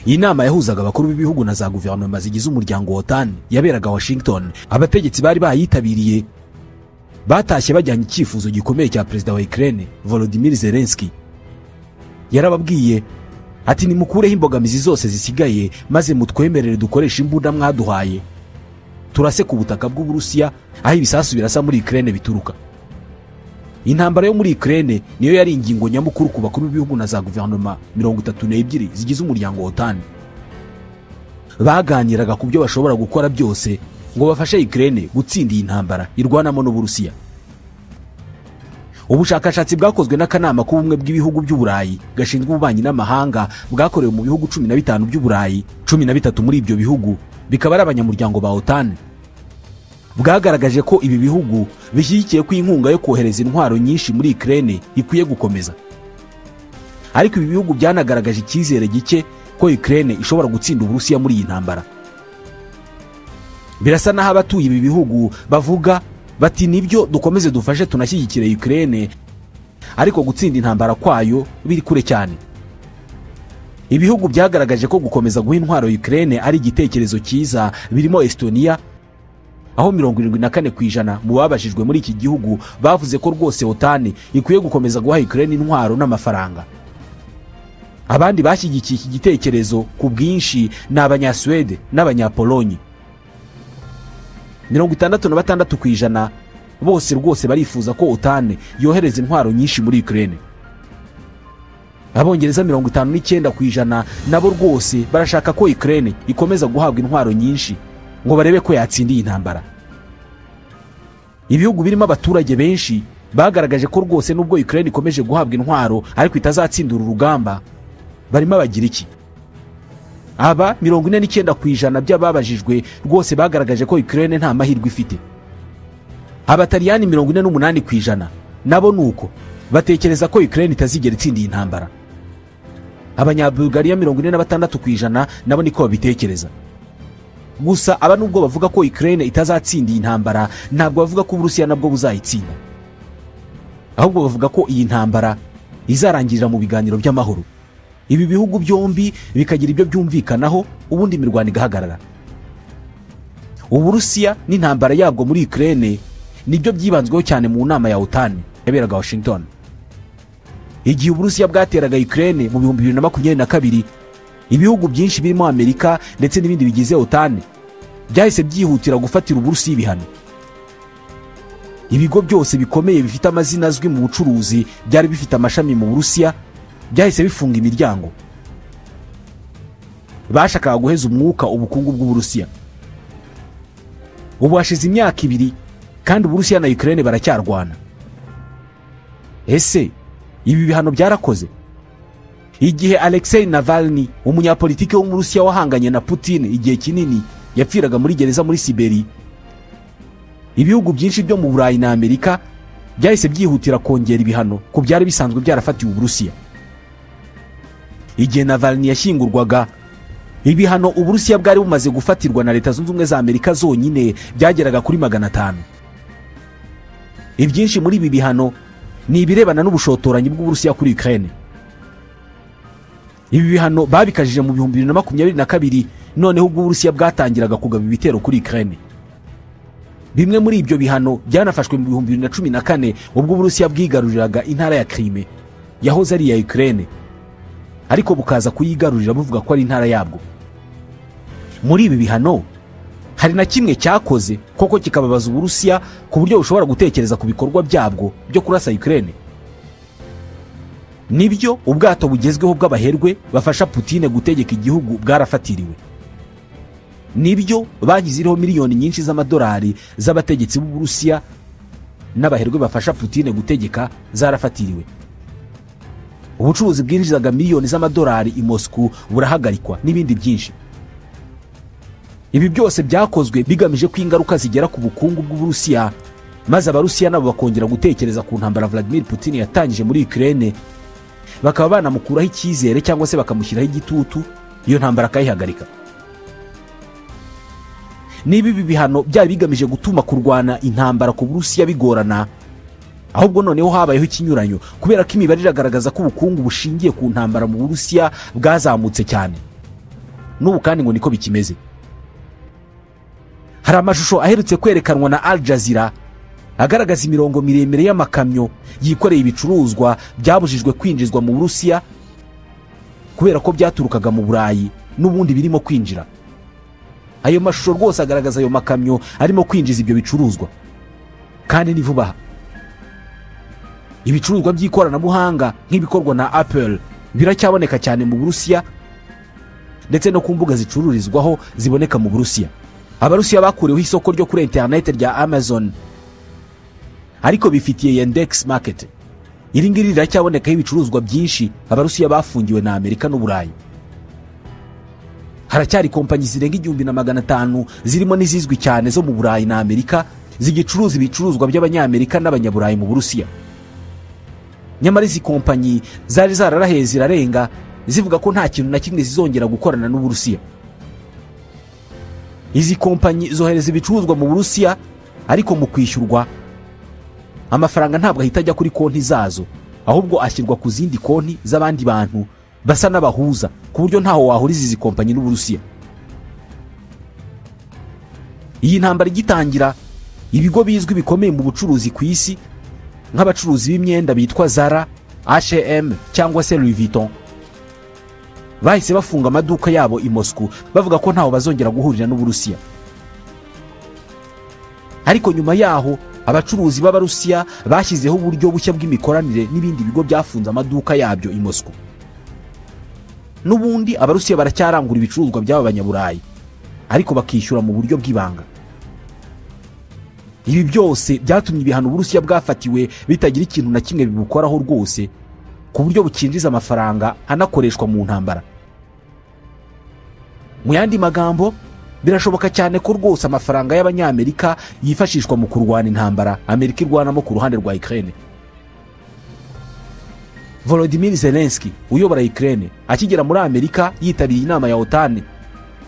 iyi nama yahuzaga abakuru b'ibihugu na za guverinoma zigize umuryango wa OTAN yaberaga Washington. Abategetsi bari bayitabiriye batashye bajyanye icyifuzo gikomeye cya perezida wa Ukraine Volodymyr Zelensky. Yarababwiye ati nimukureho imbogamizi zose zisigaye maze mutwemerere dukoresha imbunda mwaduhaye turase ku butaka bw'Uburusiya aho ibisasu birasa muri Ukraine bituruka. Intambara yo muri Ukraine niyo yari ingingo nyamukuru ku bakuru b'ibihugu na za guverinoma 32 zigize umuryango wa OTAN. Baganiraga ku byo bashobora gukora byose ngo bafashe Ukraine gutsinda iyi ntambara irwanamo n'Uburusiya. Ubushakashatsi bwakozwe n'akanama k'ubumwe bw'ibihugu by'Uburayi gashinzwe ububanyi n'amahanga bwakorewe mu bihugu 15 by'Uburayi, 13 muri ibyo bihugu bikaba ari abanyamuryango ba OTAN. Bwagaragaje ko ibi bihugu bishyigikiye ko inkunga yo kohereza intwaro nyinshi muri Ukraine ikwiye gukomeza. Ariko ibi bihugu byanagaragaje icyizere gike ko Ukraine ishobora gutsinda Uburusiya muri iyi ntambara. Birasa naho abatuye ibi bihugu bavuga bati nibyo dukomeze dufashe tunashyigikire Ukraine, ariko gutsinda intambara kwayo biri kure cyane. Ibihugu byagaragaje ko gukomeza guha intwaro Ukraine ari igitekerezo cyiza birimo Estonia, aho 74% mu babajijwe muri iki gihugu bavuze ko rwose OTAN ikwiye gukomeza guha Ukraine intwaro n'amafaranga. Abandi bashyigikiye iki gitekerezo ku bwinshi ni Abanyaswede n'Abanyapolonye. 66% bose rwose barifuza ko OTAN yohereza intwaro nyinshi muri Ukraine. Abongereza 59% nabo rwose barashaka ko Ukraine ikomeza guhabwa intwaro nyinshi ngo barebe ko yatsindiye intambara. Ibihugu birimo abaturage benshi bagaragaje ko rwose nubwo Ukraine ikomeje guhabwa intwaro ariko itazatsindura urugamba. Barimo bagira iki? Aba 49% by'ababajijwe rwose bagaragaje ko Ukraine nta mahirwe ifite. Abataliyani 48% nabo nuko batekereza ko Ukraine itazigera itsinda iyi ntambara. Abanyabulgaria 46% nabo niko babitekereza. Gusa aba nubwo bavuga ko Ukraine itazatsinda iyi ntambara ntabwo bavuga ko Uburusiya nabwo buzayitsinda. Ahubwo bavuga ko iyi ntambara izarangirira mu biganiro by'amahoro. Ibi bihugu byombi bikagira ibyo byumvikanaho ubundi imirwano igahagarara. Uburusiya n'intambara yabwo muri Ukraine nibyo byibanzweho cyane mu nama ya OTAN yaberaga Washington. Igihe Uburusiya bwateraga Ukraine mu 2022, ibihugu byinshi birimo Amerika ndetse n'ibindi bigize OTAN byahise byihutira gufatira Uburusiya ibihano. Ibigo byose bikomeye bifite amazina azwi mu bucuruzi byari bifite amashami mu Burusiya byahise bifunga imiryango. Bashakaga guheza umwuka ubukungu bw'Uburusiya. Ubu hashize imyaka 2 kandi Uburusiya na Ukraine baracyarwana. Ese ibi bihano byarakoze? Igihe Alexei Navalny, umunyapolitike wo mu Rusiya wahanganye na Putin igihe kinini, yapfiraga muri gereza muri Siberi, ibihugu byinshi byo mu Burayi na Amerika byahise byihutira kongera ibihano ku byari bisanzwe byarafatiwe Uburusiya. Igihe Navalny yashyingurwaga, ibihano Uburusiya bwari bumaze gufatirwa na Leta Zunze Ubumwe za Amerika zonyine byageraga kuri 500. Ibyinshi muri ibi bihano ni ibirebana n'ubushotoranyi bw'Uburusiya kuri Ukraine. Ibi bihano babikajije mu 2022 noneho ubwo Uburusiya bwatangiraga kugaba ibitero kuri Ukraine. Bimwe muri ibyo bihano byanafashwe mu 2014 ubwo Uburusiya bwigaruriraga intara ya Crimea yahoze ari ya Ukraine, ariko bukaza kuyigarurira buvuga ko ari intara yabwo. Muri ibi bihano hari na kimwe cyakoze koko kikababaza Uburusiya ku buryo bushobora gutekereza ku bikorwa byabwo byo kurasa Ukraine. Nibyo ubwato bugezweho bw'abaherwe bafasha Putin gutegeka igihugu bwarafatiriwe. Nibyo bagiziriho miliyoni nyinshi z'amadolari z'abategetsi b'Uburusiya n'abaherwe bafasha Putin gutegeka zarafatiriwe. Ubucuruzi bwinjizaga miliyoni z'amadolari i Moscow burahagarikwa n'ibindi byinshi. Ibi byose byakozwe bigamije ko ingaruka zigera ku bukungu bw'Uburusiya, maze Abarusiya nabo bakongera gutekereza ku ntambara Vladimir Putin yatangije muri Ukraine, bakaba banamukuraho icyizere cyangwa se bakamushyiraho igitutu iyo ntambara akayihagarika. Niba ibi bihano byari bigamije gutuma kurwana intambara ku Burusiya bigorana, ahubwo noneho habayeho ikinyuranyo kubera ko imibare iragaragaza ko ubukungu bushingiye ku ntambara mu Burusiya bwazamutse cyane. n'ubu kandi ngo niko bikimeze. Hari amashusho aherutse kwerekanwa na Al Jazeera agaragaza imirongo miremire y'amakamyo yikoreye ibicuruzwa byabujijwe kwinjizwa mu Burusiya kubera ko byaturukaga mu Burayi n'ubundi birimo kwinjira. Ayo mashusho rwose agaragaza ayo makamyo arimo kwinjiza ibyo bicuruzwa, kandi ni vuba. Ibicuruzwa by'ikoranabuhanga nk'ibikorwa na Apple biracyaboneka cyane mu Burusiya ndetse no ku mbuga zicururizwaho ziboneka mu Burusiya. Abarusiya bakuriweho isoko ryo kuri internet rya Amazon, ariko bifitiye Yandex Market. Iri ngiri riracyabonekaho ibicuruzwa byinshi Abarusiya bafungiwe na Amerika n'Uburayi. Haracyari kompanyi zirenga 1500 zirimo n'izizwi cyane zo mu Burayi na Amerika zigicuruza ibicuruzwa by'Abanyamerika n'Abanyaburayi mu Burusiya. Nyamara izi kompanyi zari zararahe zirarenga zivuga ko nta kintu na kimwe zizongera gukorana n'Uburusiya. Izi kompanyi zohereza ibicuruzwa mu Burusiya, ariko mu kwishyurwa amafaranga ntabwo ahita ajya kuri konti zazo, ahubwo ashyirwa ku zindi konti z'abandi bantu basa n'abahuza, ku buryo ntaho wahuriza izi kompanyi n'Uburusiya. Iyi ntambara igitangira, ibigo bizwi bikomeye mu bucuruzi ku isi nk'abacuruzi b'imyenda bitwa Zara, H&M cyangwa se Louis Vuitton bahise bafunga amaduka yabo i Moscow bavuga ko ntaho bazongera guhurira n'Uburusiya. Ariko nyuma yaho abacuruzi b'Abarusiya bashyizeho uburyo bushya bw'imikoranire n'ibindi bigo byafunze amaduka yabyo i Moscow. N'ubundi Abarusiya baracyarangura ibicuruzwa by'aba Banyaburayi, ariko bakishyura mu buryo bw'ibanga. Ibi byose byatumye ibihano Uburusiya bwafatiwe bitagira ikintu na kimwe bibukoraho rwose, ku buryo bukinjiza amafaranga anakoreshwa mu ntambara. Mu yandi magambo, birashoboka cyane ko rwose amafaranga y'Abanyamerika yifashishwa mu kurwana intambara Amerika irwanamo ku ruhande rwa Ukraine. Volodymyr Zelensky uyobora Ukraine akigera muri Amerika yitabiriye inama ya OTAN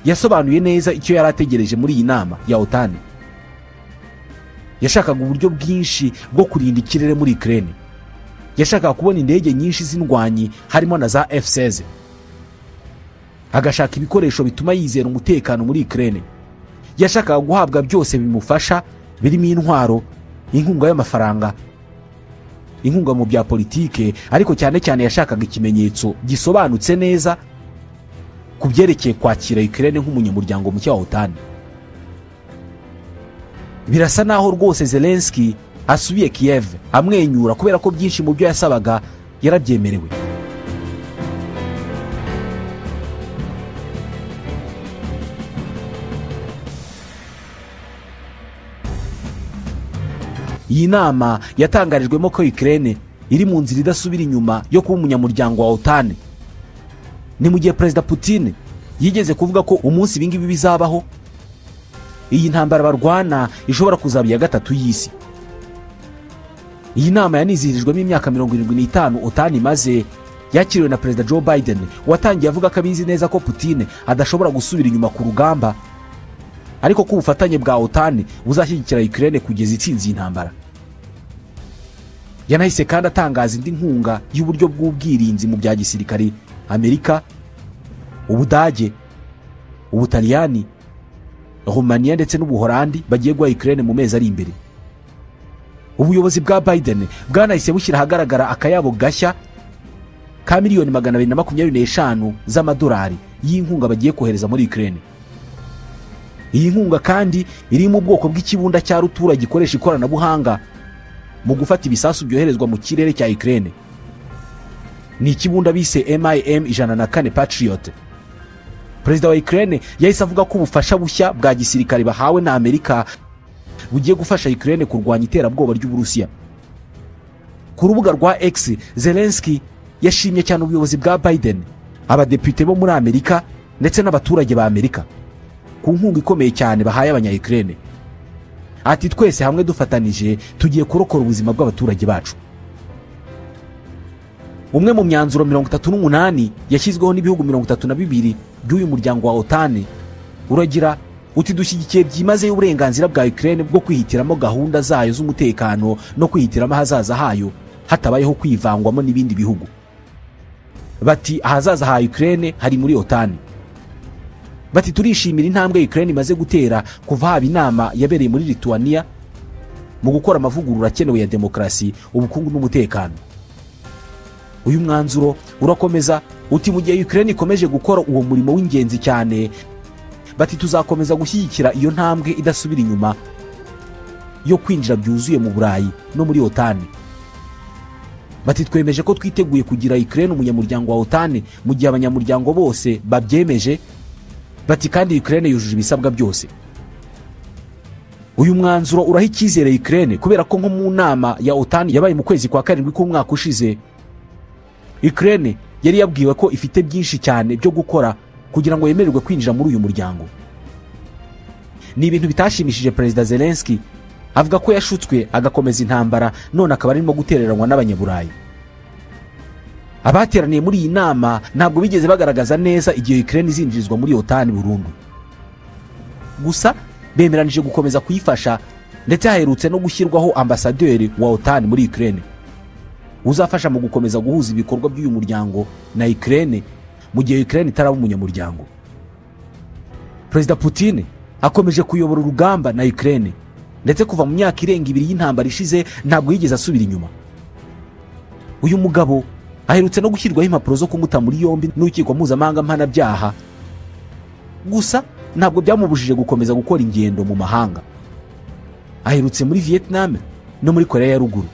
yasobanuye neza icyo yari ategereje muri iyi nama ya OTAN. Yashakaga uburyo bwinshi bwo kurinda ikirere muri Ukraine. Yashakaga kubona indege nyinshi z'indwanyi harimo na za F-16. Agashaka ibikoresho bituma yizera umutekano muri Ukraine. Yashakaga guhabwa byose bimufasha, birimo intwaro, inkunga y'amafaranga, inkunga mu bya politike, ariko cyane cyane yashakaga ikimenyetso gisobanutse neza ku byerekeye kwakira Ukraine nk'umunyamuryango mushya wa OTAN. Birasa naho rwose Zelensky asubiye Kiev amwenyura kubera ko byinshi mu byo yasabaga yarabyemerewe. Iyi nama yatangarijwemo ko Ukraine iri mu nzira idasubira inyuma yo kuba umunyamuryango wa OTAN. Ni mu gihe Perezida Putin yigeze kuvuga ko umunsi ibingibi bizabaho, iyi ntambara barwana ishobora kuzaba iya gatatu y'isi. Iyi nama yanizihirijwemo imyaka 75 OTAN imaze, yakiriwe na Perezida Joe Biden watangiye avuga ko abizi neza ko Putin adashobora gusubira inyuma ku rugamba, ariko ko ubufatanye bwa OTAN buzashyigikira Ukraine kugeza itsinzi y'intambara. Yanahise kandi atangaza indi nkunga y'uburyo bw'ubwirinzi mu bya gisirikare Amerika, Ubudage, Ubutaliyani, Romania ndetse n'Ubuholandi bagiye guha Ukraine mu mezi ari imbere. Ubuyobozi bwa Biden bwanahise bushyira ahagaragara akayabo gashya ka miliyoni 225 z'amadolari y'inkunga bagiye kohereza muri Ukraine. Iyi nkunga kandi iri mu bwoko bw'ikibunda cya rutura gikoresha ikoranabuhanga mu gufata ibisasu byoherezwa mu kirere cya Ukraine. Ni ikibunda bise MIM-104 Patriot. Perezida wa Ukraine yahise avuga ko ubufasha bushya bwa gisirikare bahawe na Amerika bugiye gufasha Ukraine kurwanya iterabwoba ry'Uburusiya. Ku rubuga rwa X, Zelensky yashimye cyane ubuyobozi bwa Biden, abadepite bo muri Amerika ndetse n'abaturage ba Amerika ku nkunga ikomeye cyane bahaye abanya-Ukraine. Ati twese hamwe dufatanije tugiye kurokora ubuzima bw'abaturage bacu. Umwe mu myanzuro 38 yashyizweho n'ibihugu 32 by'uyu muryango wa OTAN uragira uti dushyigikiye byimazeyo uburenganzira bwa Ukraine bwo kwihitiramo gahunda zayo z'umutekano no kwihitiramo ahazaza hayo hatabayeho kwivangwamo n'ibindi bihugu. Bati ahazaza ha Ukraine hari muri OTAN. bati turishimira intambwe Ukraine imaze gutera kuva haba inama yabereye muri Lithuania mu gukora amavugurura akenewe ya demokarasi, ubukungu n'umutekano. Uyu mwanzuro urakomeza uti mu gihe Ukraine ikomeje gukora uwo murimo w'ingenzi cyane, bati tuzakomeza gushyigikira iyo ntambwe idasubira inyuma yo kwinjira byuzuye mu Burayi no muri OTAN. Bati twemeje ko twiteguye kugira Ukraine umunyamuryango wa OTAN mu gihe abanyamuryango bose babyemeje, bati kandi Ukraine yujuje ibisabwa byose. Uyu mwanzuro uraha icyizere Ukraine kubera ko nko mu nama ya OTAN yabaye mu kwezi kwa karindwi k'umwaka ushize, Ukraine yari yabwiwe ko ifite byinshi cyane byo gukora kugira ngo yemererwe kwinjira muri uyu muryango. Ni ibintu bitashimishije Perezida Zelensky, avuga ko yashutswe agakomeza intambara none akaba arimo gutereranwa n'abanyaburayi. Abateraniye muri iyi nama ntabwo bigeze bagaragaza neza igihe Ukraine izinjirizwa muri OTAN burundu. Gusa bemeranije gukomeza kuyifasha, ndetse haherutse no gushyirwaho ambasaderi wa OTAN muri Ukraine uzafasha mu gukomeza guhuza ibikorwa by'uyu muryango na Ukraine mu gihe Ukraine itaraba umunyamuryango. Perezida Putin akomeje kuyobora urugamba na Ukraine, ndetse kuva mu myaka irenga 2 y'intambara ishize ntabwo yigeze asubira inyuma. Uyu mugabo aherutse no gushyirwaho impapuro zo kumuta muri yombi n'urukiko mpuzamahanga mpanabyaha. Gusa ntabwo byamubujije gukomeza gukora ingendo mu mahanga. Aherutse muri Vietnam no muri Korea ya Ruguru.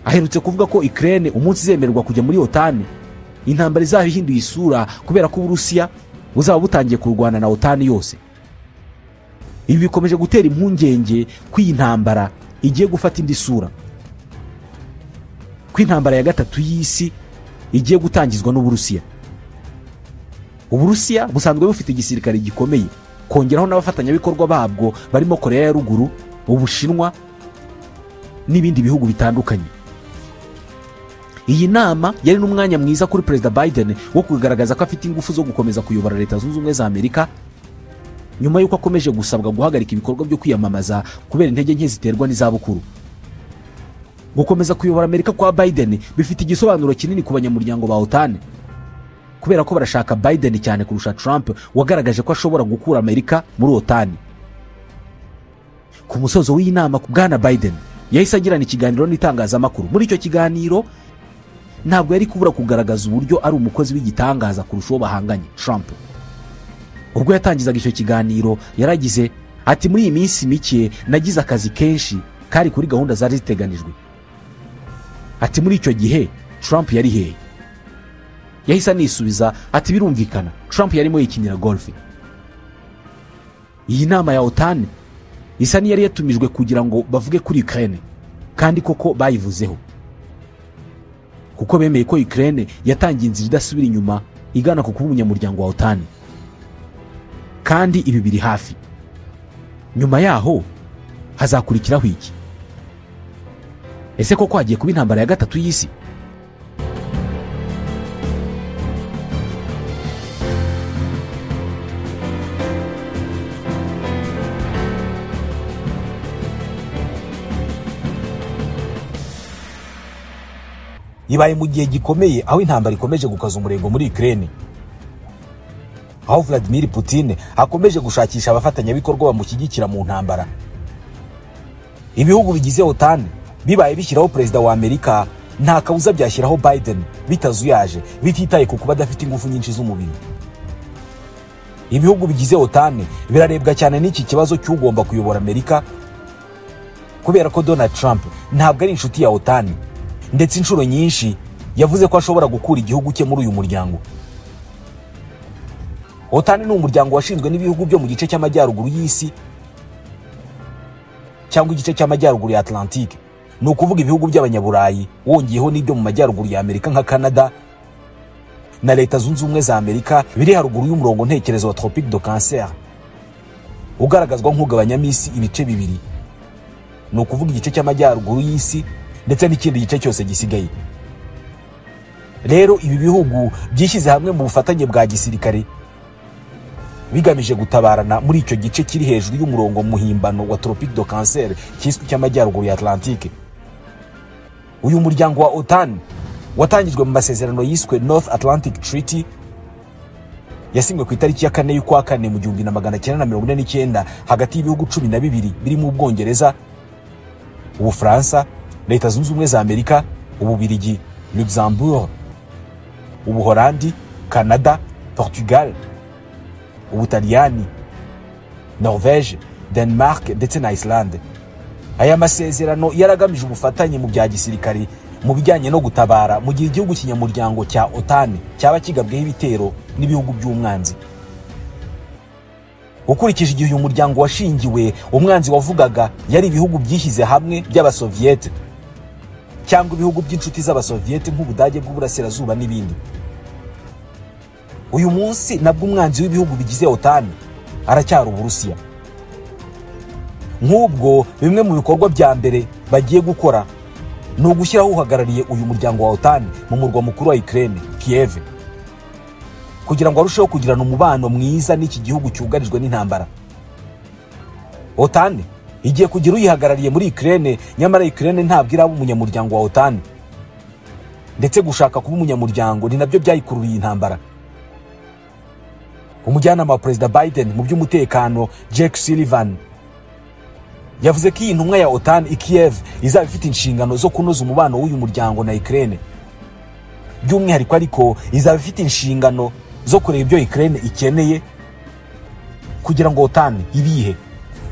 Aherutse kuvuga ko Ukraine umunsi zemererwa kujya muri OTAN, intambara izaba ihinduye isura kubera ko Uburusiya buzaba butangiye kurwana na OTAN yose. Ibi bikomeje gutera impungenge ko iyi ntambara igiye gufata indi sura, ko intambara ya gatatu y'isi igiye gutangizwa n'Uburusiya. Uburusiya busanzwe bufite igisirikare gikomeye, kongeraho n'abafatanyabikorwa babwo barimo Korea ya Ruguru, Ubushinwa n'ibindi bihugu bitandukanye. Iyi nama yari n'umwanya mwiza kuri Perezida Biden wo kugaragaza ko afite ingufu zo gukomeza kuyobora Leta Zunze Ubumwe za Amerika, nyuma y'uko akomeje gusabwa guhagarika ibikorwa byo kwiyamamaza kubera intege nke ziterwa n'izabukuru. Gukomeza kuyobora Amerika kwa Biden bifite igisobanuro kinini ku banyamuryango ba OTAN, kubera ko barashaka Biden cyane kurusha Trump wagaragaje ko ashobora gukura Amerika muri OTAN. Ku musozo w'iyi nama, Bwana Biden yahise agirana ikiganiro n'itangazamakuru. Muri icyo kiganiro ntabwo yari kubura kugaragaza uburyo ari umukozi w'igitangaza kurusha uwo bahanganye, Trump. Ubwo yatangizaga icyo kiganiro yaragize ati muri iyi minsi mike nagize akazi kenshi kari kuri gahunda zari ziteganijwe. Ati muri icyo gihe Trump yari hehe? Yahise anisubiza ati birumvikana, Trump yarimo yikinira golf. Iyi nama ya OTAN isa niyari yatumijwe kugira ngo bavuge kuri Ukraine, kandi koko bayivuzeho, kuko bemeye ko Ukraine yatangiye inzira idasubira inyuma igana ku kuba umunyamuryango wa OTAN, kandi ibi biri hafi. Nyuma yaho hazakurikiraho iki? Ese koko hagiye kuba intambara ya gatatu y'isi? Ibaye mu gihe gikomeye aho intambara ikomeje gukaza umurego muri Ukraine, aho Vladimir Putin akomeje gushakisha abafatanyabikorwa bamushyigikira mu ntambara. Ibihugu bigize OTAN bibaye bishyiraho perezida wa Amerika, nta kabuza byashyiraho Biden bitazuyaje, bititaye ku kuba adafite ingufu nyinshi z'umubiri. Ibihugu bigize OTAN birarebwa cyane n'iki kibazo cy'ugomba kuyobora Amerika, kubera ko Donald Trump ntabwo ari inshuti ya OTAN, ndetse inshuro nyinshi yavuze ko ashobora gukura igihugu cye muri uyu muryango. OTAN ni umuryango washinzwe n'ibihugu byo mu gice cy'amajyaruguru y'isi, cyangwa igice cy'amajyaruguru ya Atlantique, ni ukuvuga ibihugu by'abanyaburayi wongeyeho n'ibyo mu majyaruguru ya Amerika nka Canada na Leta Zunze Ubumwe za Amerika, biri haruguru y'umurongo ntekerezo wa Tropique de Cancer ugaragazwa nk'ugabanyamisi ibice bibiri, ni ukuvuga igice cy'amajyaruguru y'isi ndetse n'ikindi gice cyose gisigaye. Rero ibi bihugu byishyize hamwe mu bufatanye bwa gisirikare bigamije gutabarana muri icyo gice kiri hejuru y'umurongo muhimbano wa Tropique de Cancer cyiswe cy'amajyaruguru ya Atlantique. Uyu muryango wa OTAN watangijwe mu masezerano yiswe North Atlantic Treaty yasinywe ku itariki ya 4 y'ukwa 4 mu 1949 hagati y'ibihugu 12 birimo Ubwongereza, Ubufaransa, Leta Zunze Ubumwe za Amerika, Ububiligi, Luxembourg, Ubuholandi, Canada, Portugal, Ubutaliyani, Norvège, Denmark ndetse na Islande. Aya masezerano yaragamije ubufatanye mu bya gisirikare mu bijyanye no gutabara mu gihe igihugu kinyamuryango cya OTAN cyaba kigabweho ibitero n'ibihugu by'umwanzi. Ukurikije igihe uyu muryango washingiwe, umwanzi wavugaga yari ibihugu byishyize hamwe by'Abasoviete cyangwa ibihugu by'inshuti z'Abasoviete nk'Ubudage bw'Uburasirazuba n'ibindi. Uyu munsi nabwo umwanzi w'ibihugu bigize OTAN aracyari Uburusiya. Nk'ubwo bimwe mu bikorwa bya mbere bagiye gukora ni ugushyiraho uhagarariye uyu muryango wa OTAN mu murwa mukuru wa Ukraine, Kiev, kugira ngo arusheho kugirana umubano mwiza n'iki gihugu cyugarijwe n'intambara. OTAN igiye kugira uyihagarariye muri Ukraine, nyamara Ukraine ntabwo iraba umunyamuryango wa OTAN, ndetse gushaka kuba umunyamuryango ni nabyo byayikururiye intambara. Umujyanama wa Perezida Biden mu by'umutekano, Jake Sullivan, yavuze ko iyi ntumwa ya OTAN i Kiev izaba ifite inshingano zo kunoza umubano w'uyu muryango na Ukraine. By'umwihariko ariko izaba ifite inshingano zo kureba ibyo Ukraine ikeneye kugira ngo OTAN ibihe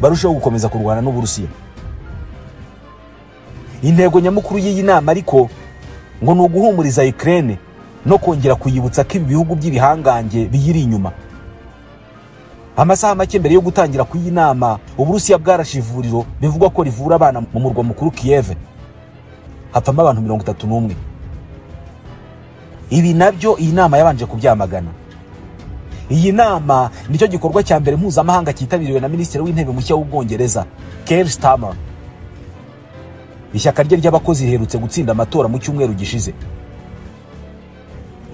barusheho gukomeza kurwana n'Uburusiya. Intego nyamukuru y'iyi nama ariko ngo ni uguhumuriza Ukraine no kongera kuyibutsa ko ibi bihugu by'ibihangange biyiri inyuma. Amasaha make mbere yo gutangira ku iyi nama, Uburusiya bwarashe ivuriro bivugwa ko rivura abana mu murwa mukuru Kiev, hapfamo abantu 31. Ibi nabyo iyi nama yabanje kubyamagana. Iyi nama nicyo gikorwa cya mbere mpuzamahanga cyitabiriwe na Minisitiri w'Intebe mushya w'Ubwongereza, Keir Starmer. Ishyaka rye ry'abakozi riherutse gutsinda amatora mu cyumweru gishize.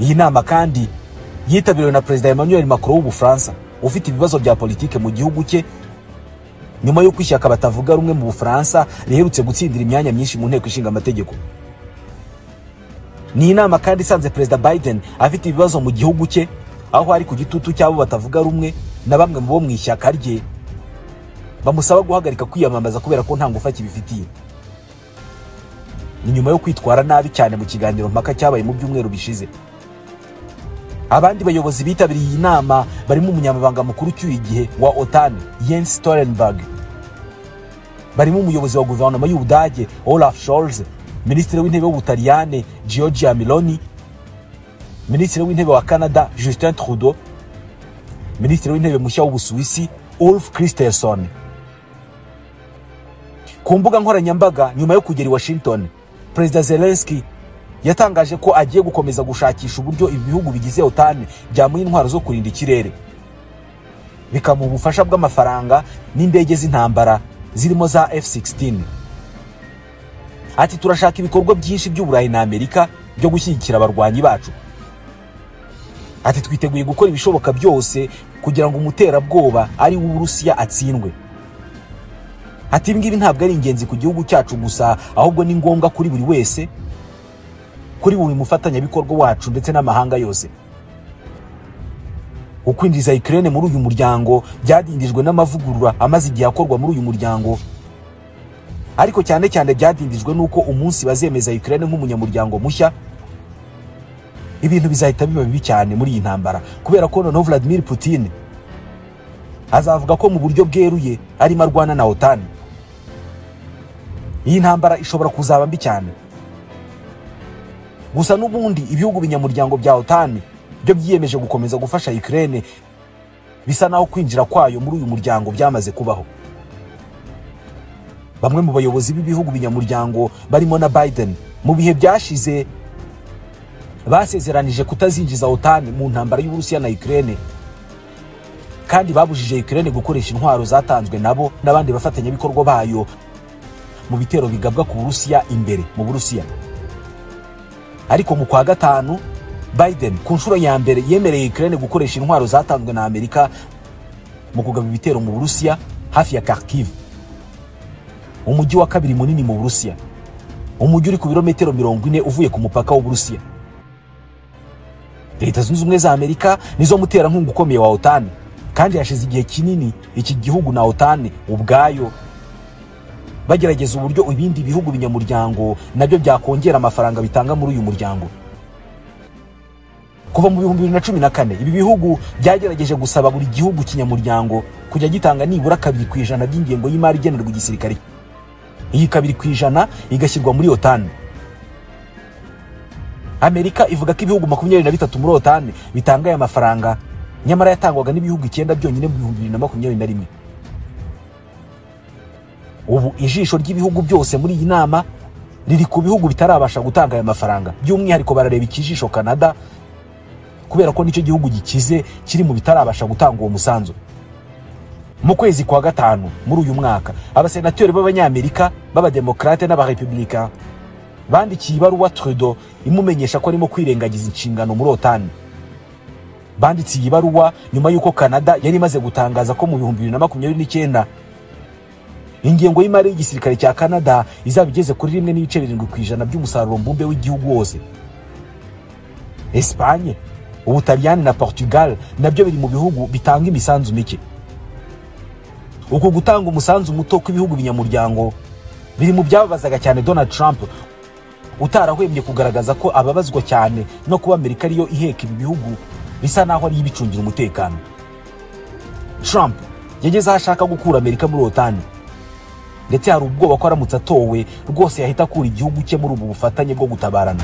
Iyi nama kandi yitabiriwe na Perezida Emmanuel Macron w'Ubufaransa, ufite ibibazo bya politike mu gihugu cye nyuma y'uko ishyaka batavuga rumwe mu Bufaransa riherutse gutsindira imyanya myinshi mu nteko ishinga amategeko. Ni inama kandi isanze Perezida Biden afite ibibazo mu gihugu cye, aho ari ku gitutu cy'abo batavuga rumwe na bamwe mu bo mu ishyaka rye bamusaba guhagarika kwiyamamaza kubera ko nta ngufu akibifitiye. Ni nyuma yo kwitwara nabi cyane mu kiganiro mpaka cyabaye mu byumweru bishize. Abandi bayobozi bitabiriye iyi nama barimo umunyamabanga mukuru cy'uyu igihe wa OTAN, Jens Stoltenberg, barimo umuyobozi wa guverinoma y'Ubudage, Olaf Scholz, Minisitiri w'Intebe w'Ubutaliyani, Giorgia Meloni, Minisitiri w'Intebe wa Canada, Justin Trudeau, Minisitiri w'Intebe mushya w'Ubusuwisi, Ulf Kristersson. Ku mbuga nkoranyambaga nyuma yo kugera i Washington, Perezida Zelensky yatangaje ko agiye gukomeza gushakisha uburyo ibihugu bigize OTAN byamuha intwaro zo kurinda ikirere, bikamuha ubufasha bw'amafaranga n'indege z'intambara zirimo za F-16. Ati turashaka ibikorwa byinshi by'Uburayi na Amerika byo gushyigikira abarwanyi bacu. Ati twiteguye gukora ibishoboka byose kugira ngo umuterabwoba ari w'Uburusiya atsindwe. Ati ngibi ntabwo ari ingenzi ku gihugu cyacu gusa, ahubwo ni ngombwa kuri buri wese, kuri buri mufatanyabikorwa wacu ndetse n'amahanga yose. Ukwinjiza Ukraine muri uyu muryango byadindijwe n'amavugurura amaze igihe akorwa muri uyu muryango, ariko cyane cyane byadindijwe nuko umunsi bazemeza Ukraine nk'umunyamuryango mushya ibintu bizahita biba bibi cyane muri iyi ntambara, kubera ko noneho Vladimir Putin azavuga ko mu buryo bweruye arimo arwana na OTAN. Iyi ntambara ishobora kuzaba mbi cyane. Gusa n'ubundi ibihugu binyamuryango bya OTAN byo byiyemeje gukomeza gufasha Ukraine, bisa naho kwinjira kwayo muri uyu muryango byamaze kubaho. Bamwe mu bayobozi b'ibihugu binyamuryango barimo na Biden mu bihe byashize basezeranije kutazinjiza OTAN mu ntambara y'Uburusiya na Ukraine, kandi babujije Ukraine gukoresha intwaro zatanzwe nabo n'abandi bafatanyabikorwa bayo mu bitero bigabwa ku Burusiya imbere mu Burusiya. Ariko mu kwa gatanu, Biden ku nshuro ya mbere yemereye Ukraine gukoresha intwaro zatanzwe na Amerika mu kugaba ibitero mu Burusiya hafi ya Kharkiv, umujyi wa kabiri munini mu Burusiya, umujyi uri ku birometero 40 uvuye ku mupaka w'Uburusiya. Leta Zunze Ubumwe za Amerika nizo muterankunga ukomeye wa OTAN, kandi hashize igihe kinini iki gihugu na OTAN ubwayo bagerageza uburyo ibindi bihugu binyamuryango nabyo byakongera amafaranga bitanga muri uyu muryango. Kuva mu 2014 ibi bihugu byagerageje gusaba buri gihugu kinyamuryango kujya gitanga nibura 2% by'ingengo y'imari igenerwa igisirikare. Iyi 2% igashyirwa muri OTAN. Amerika ivuga ko ibihugu 23 muri OTAN bitanga aya mafaranga, nyamara yatangwaga n'ibihugu 9 byonyine mu 2021. Ubu ijisho ry'ibihugu byose muri iyi nama riri ku bihugu bitarabasha gutanga aya mafaranga. By'umwihariko barareba ikijisho Canada, kubera ko nicyo gihugu gikize kiri mu bitarabasha gutanga uwo musanzu. Mu kwezi kwa gatanu muri uyu mwaka, abasenateri b'abanyamerika b'abademokrate n'abarepublika bandikiye ibaruwa Trudeau imumenyesha ko arimo kwirengagiza inshingano muri OTAN. Banditse iyi baruwa nyuma y'uko Canada yari imaze gutangaza ko mu 2029 ingengo y'imari y'igisirikare cya Canada izaba igeze kuri 1.7% by'umusaruro mbumbe w'igihugu wose. Espagne, Ubutaliyani na Portugal nabyo biri mu bihugu bitanga imisanzu mike. Uko gutanga umusanzu muto kw'ibihugu binyamuryango biri mu byababazaga cyane Donald Trump, utarahwemye kugaragaza ko ababazwa cyane no kuba Amerika ariyo iheka ibi bihugu bisa naho ari ibicungira umutekano. Trump yageze aho ashaka gukura Amerika muri OTAN, ndetse hari ubwoba ko aramutse atowe rwose yahita akura igihugu cye muri ubu bufatanye bwo gutabarana.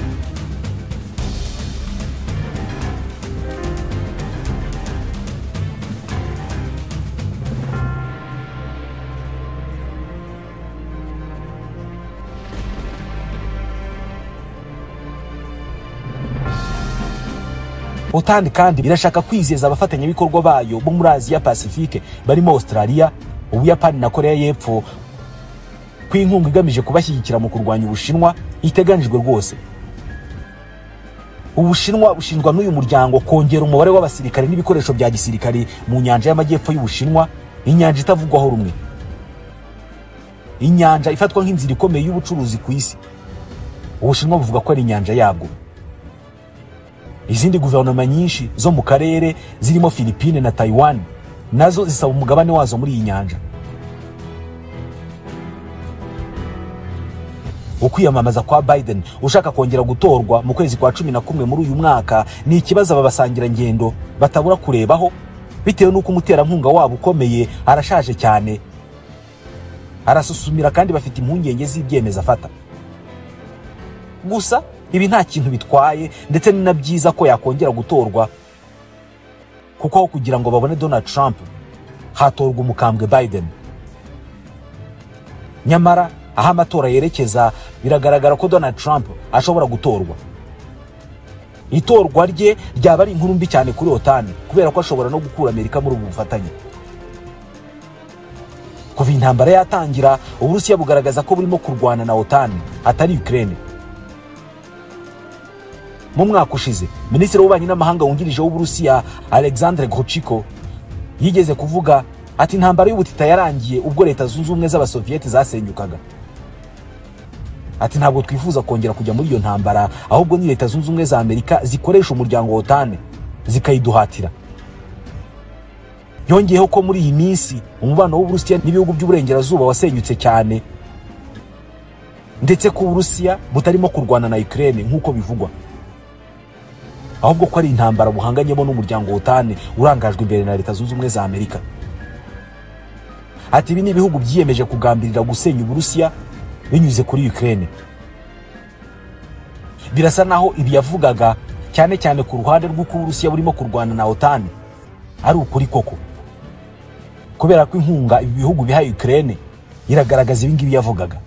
OTAN kandi birashaka kwizeza abafatanyabikorwa bayo bo muri Aziya Pacifique barimo Australia, Ubuyapani na Korea y'Epfo ko inkunga igamije kubashyigikira mu kurwanya Ubushinwa iteganijwe rwose. Ubushinwa bushinjwa n'uyu muryango kongera umubare w'abasirikare n'ibikoresho bya gisirikare mu nyanja y'amajyepfo y'Ubushinwa, inyanja itavugwaho rumwe, inyanja ifatwa nk'inzira ikomeye y'ubucuruzi ku isi. Ubushinwa buvuga ko ari inyanja yabwo. Izindi guverinoma nyinshi zo mu karere zirimo Philippines na Taiwan nazo zisaba umugabane wazo muri iyi nyanja. Ukwiyamamaza kwa Biden ushaka kongera gutorwa mu kwezi kwa 11 muri uyu mwaka ni ikibazo ababasangira ngendo batabura kurebaho, bitewe n'uko umuterankunga wabo ukomeye arashaje cyane, arasusumira kandi bafite impungenge z'ibyemeza afata. Gusa ibi nta kintu bitwaye, ndetse ni na byiza ko yakongera gutorwa, kuko aho kugira ngo babone Donald Trump hatorwa umukambwe Biden. Nyamara aho amatora yerekeza biragaragara ko Donald Trump ashobora gutorwa. Itorwa rye ryaba ari inkuru mbi cyane kuri OTAN, kubera ko ashobora no gukura Amerika muri ubu bufatanye. Kuva intambara yatangira, Uburusiya bugaragaza ko burimo kurwana na OTAN atari Ukraine. Mu mwaka ushize, Minisitiri w'Ububanyi n'Amahanga wungirije w'Uburusiya Alexander Gruchko yigeze kuvuga ati intambara y'ubutita yarangiye ubwo Leta Zunze Ubumwe z'Abasovieti zasenyukaga. Ati ntabwo twifuza kongera kujya muri iyo ntambara, ahubwo ni Leta Zunze Ubumwe za Amerika zikoresha umuryango OTAN zikayiduhatira. Yongeyeho ko muri iyi minsi umubano w'Uburusiya n'ibihugu by'uburengerazuba wasenyutse cyane, ndetse ko Uburusiya butarimo kurwana na Ukraine nk'uko bivugwa, ahubwo ko ari intambara buhanganyemo n'umuryango OTAN urangajwe imbere na Leta Zunze Ubumwe za Amerika. Ati ibi ni ibihugu byiyemeje kugambirira gusenya Uburusiya binyuze kuri Ukraine. Birasa naho ibi yavugaga cyane cyane ku ruhande rw'uko Uburusiya burimo kurwana na OTAN ari ukuri koko, kubera ko inkunga ibi bihugu biha Ukraine iragaragaza ibi ngibi yavugaga.